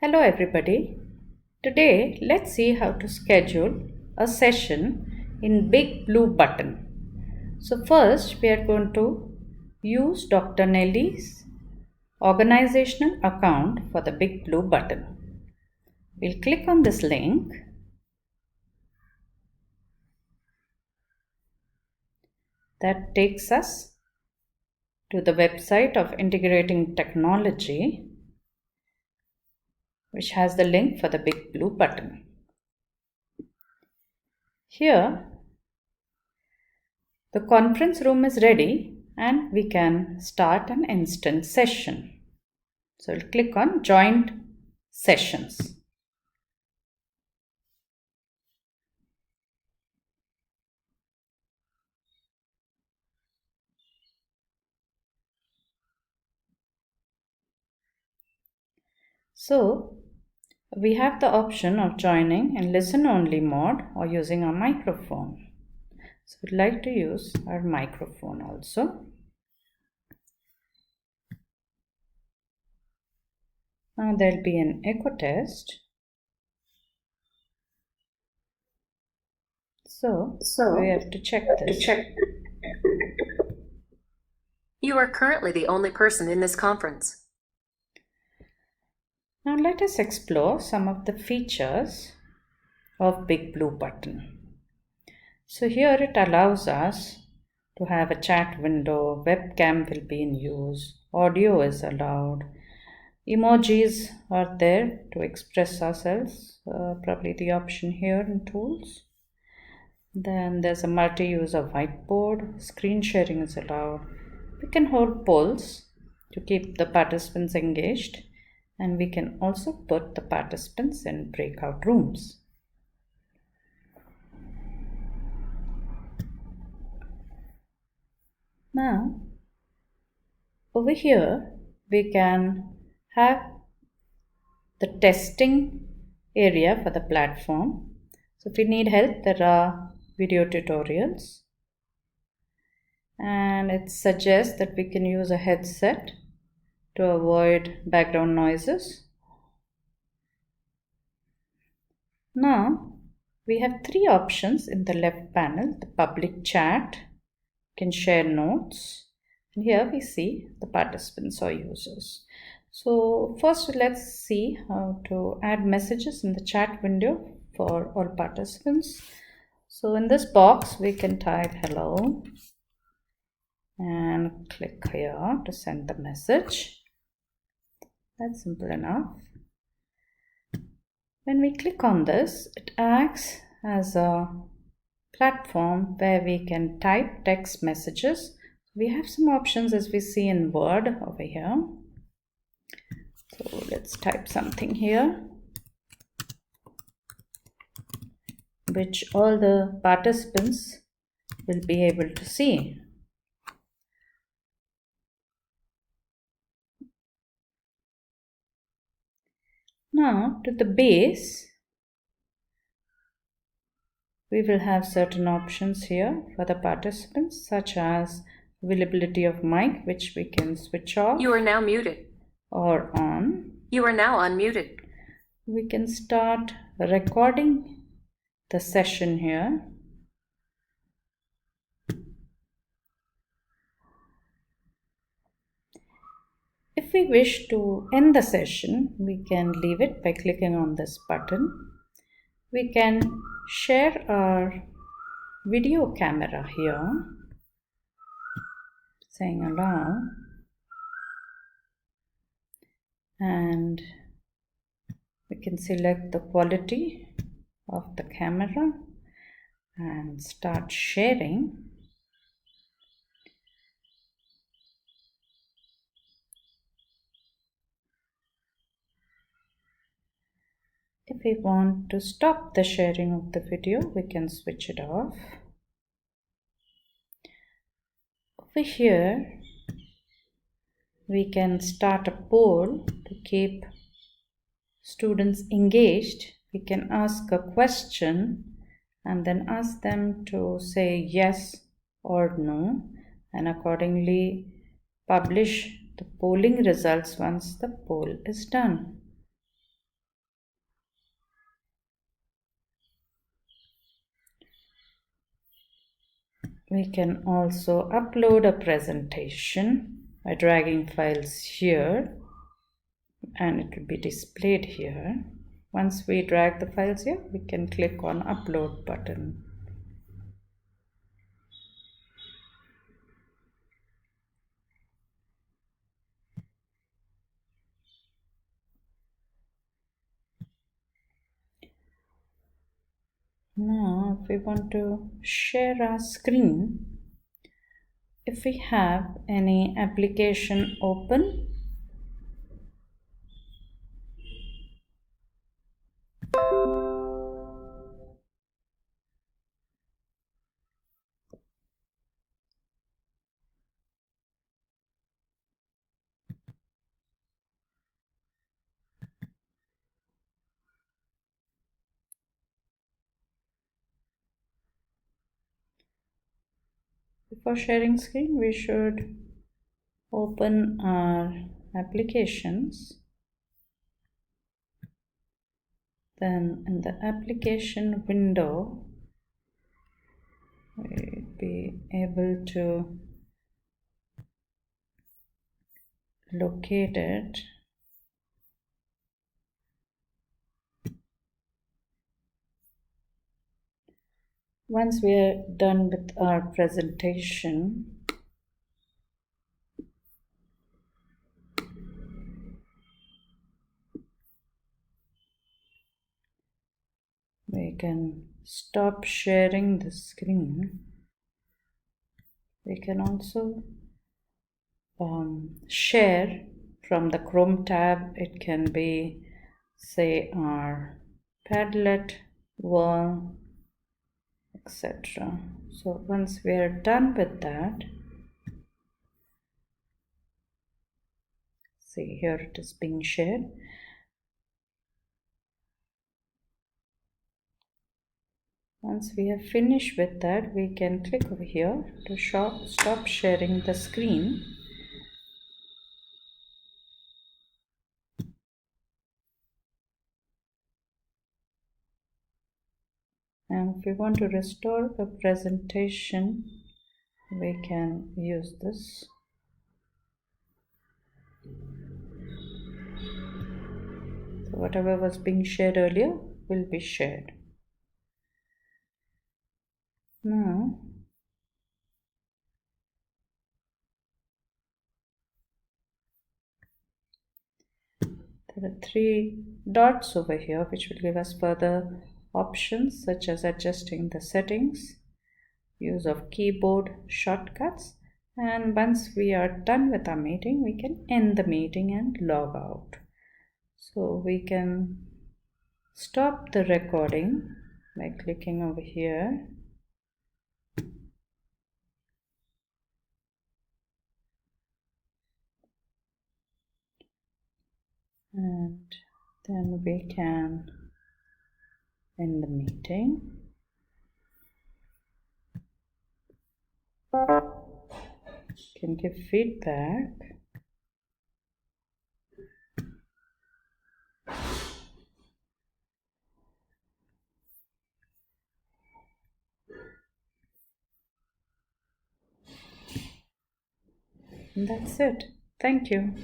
Hello everybody. Today let's see how to schedule a session in BigBlueButton. So first we are going to use Dr. Nelly's organizational account for the BigBlueButton. We'll click on this link. That takes us to the website of Integrating Technology, which has the link for the BigBlueButton. Here, the conference room is ready and we can start an instant session. So we'll click on Joined Sessions. So we have the option of joining in listen only mode or using our microphone. So we'd like to use our microphone also. Now there'll be an echo test. So we have to check this. You are currently the only person in this conference. Now let us explore some of the features of BigBlueButton. So here it allows us to have a chat window, webcam will be in use, audio is allowed, emojis are there to express ourselves, probably the option here in tools. Then there's a multi-user whiteboard, screen sharing is allowed. We can hold polls to keep the participants engaged, and we can also put the participants in breakout rooms. Now, over here, we can have the testing area for the platform. So if we need help, there are video tutorials. And it suggests that we can use a headset to avoid background noises. Now, we have three options in the left panel. The public chat, can share notes, and here we see the participants or users. So first let's see how to add messages in the chat window for all participants. So in this box we can type hello and click here to send the message. That's simple enough. When we click on this, it acts as a platform where we can type text messages. We have some options as we see in Word over here. So let's type something here which all the participants will be able to see. Now to the base, we will have certain options here for the participants, such as availability of mic, which we can switch off. You are now muted. Or on. You are now unmuted. We can start recording the session here. If we wish to end the session, we can leave it by clicking on this button. We can share our video camera here, saying allow, and we can select the quality of the camera and start sharing. If we want to stop the sharing of the video, we can switch it off. Over here, we can start a poll to keep students engaged. We can ask a question and then ask them to say yes or no, and accordingly publish the polling results once the poll is done. we can also upload a presentation by dragging files here, and it will be displayed here. Once we drag the files here, we can click on upload button. Now, if we want to share our screen, if we have any application open, before sharing screen, we should open our applications. Then in the application window, we'll be able to locate it. Once we are done with our presentation, we can stop sharing the screen. We can also share from the Chrome tab. It can be, say, our Padlet wall, etc. So once we are done with that, see here it is being shared. Once we have finished with that, we can click over here to stop sharing the screen. And if we want to restore a presentation, we can use this. So whatever was being shared earlier will be shared. Now, there are 3 dots over here which will give us further options such as adjusting the settings, use of keyboard shortcuts, and once we are done with our meeting, we can end the meeting and log out. So we can stop the recording by clicking over here. And then we can end the meeting. Can give feedback. And that's it. Thank you.